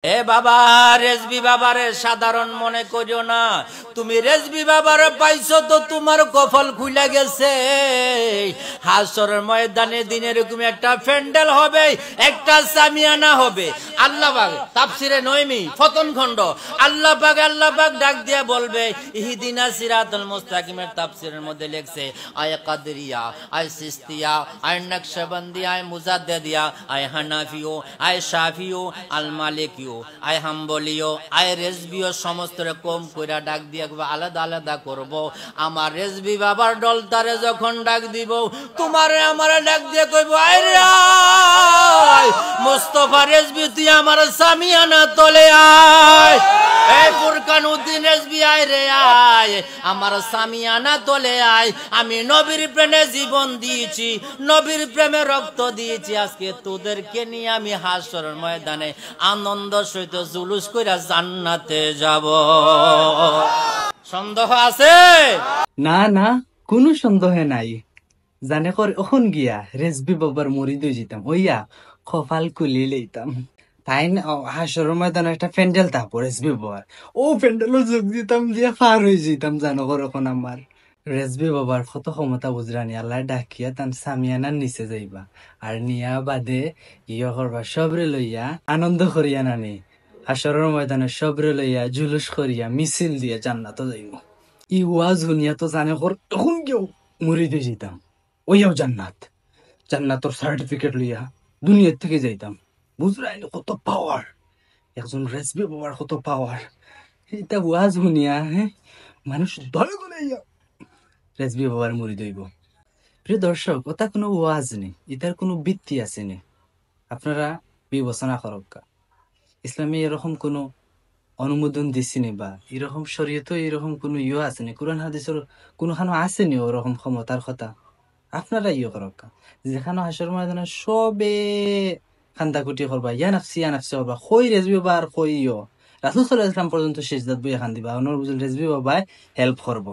এ বাবা, রেজবি বাবারে সাধারণ মনে করিও না। তুমি রেজবি বাবারে পাইছো তো তোমার কপাল খুলে গেছে। হাসরের ময়দানে দিন এরকম একটা প্যান্ডেল হবে, একটা সামিয়ানা হবে। আল্লাহ পাক তাফসিরে নয়মি ফতন খণ্ড আল্লাহ পাক ডাক দিয়ে বলবে, ইহদিনা সিরাতাল মুস্তাকিমের তাফসিরের মধ্যে লেখছে, আয় কাদরিয়া, আয় সিস্তিয়া, আয় নকশবন্দি, আয় মুজাদ্দিদিয়া, আয় হানাফিও, আয় শাফিও, আল মালিকিও, আয় হাম্বলিও, আয় রেজবিও, সমস্ত রকম কইরা ডাক দিয়ে আলাদা আলাদা করব। আমার রেজবি বাবার দলটারে যখন ডাক দিব, তোমারে আমারে ডাক দিয়ে কইব, আয় রে আয় মুস্তাফা রেজবি, তুই আমার সামিয়ানা তলে আয়। এই ফুরকান উদ্দিন রেজবি, আয় রে আয় আমার সামিয়ানা তলে আয়। আমি নবীর প্রেমে জীবন দিয়েছি, নবীর প্রেমে রক্ত দিয়েছি। আজকে তোদেরকে নিয়ে আমি হাসরের ময়দানে আনন্দ সহিত জুলুস কইরা জান্নাতে যাব। সন্দেহ আছে? না না, কোনো সন্দেহ নাই। জানে কর ওখন গিয়া রেজবি বাবার মুরিদ হয়ে যেতাম, ওইয়া কপাল কুলি লইতাম। তাই হাসরের ময়দানে একটা প্যান্ডেল থাকবো রেজবি বাবার, ও প্যান্ডেলও যোগ দিতাম, দিয়ে পার হয়ে যেতাম। জানো কর ওখন আমার রেজবি বাবার কত ক্ষমতা বুঝরানি। আল্লাহ ডাকিয়া তান সামিয়ানার নিচে যাইবা, আর নিয়া বাদে ইয়ে করবা, সবরে লইয়া আনন্দ করিয়া নানি হাসরের ময়দানে সবরে লইয়া জুলুস করিয়া মিছিল দিয়া জান্নাত যাইব। ই ওয়াজ শুনিয়া তো জানে কর তখন কেউ মুরিদ হয়ে যেতাম, ওইয়াও জান্নাত, জান্নাতর সার্টিফিকেট লইয়া দুনিয়ার থেকে যাইতাম। বুঝরাই কত পাওয়ার, একজন রেজবি বাবার কত পাওয়ার। এটা ওয়াজ শুনিয়া মানুষ দলে দলে রেজবি বাবার মুরিদ হইব। প্রিয় দর্শক, ওটা কোনো ওয়াজ নেই, এটার কোনো ভিত্তি আছে নি। আপনারা বিবেচনা করক, ইসলামে এরকম কোনো অনুমোদন দিছিনি, বা এরকম শরীয়তে এরকম কোনো ইয়ে আসেনি, কোরআন হাদিসের কোনোখানো আসেনি ওরকম ক্ষমতার কথা। আপনারা ইয়ে করক, যেখানে হাসর ময়দানে সবে খান্দাকুটি করবা, ইয়া নাফসি করবা, কই রেজবি বাবা আর কই রাসূল সাল্লাল্লাহু আলাইহি ওয়াসাল্লাম পর্যন্ত সিজদাত বইয়া খান দিবা, অনর বুঝল রেজবি বাবায় হেল্প করবো।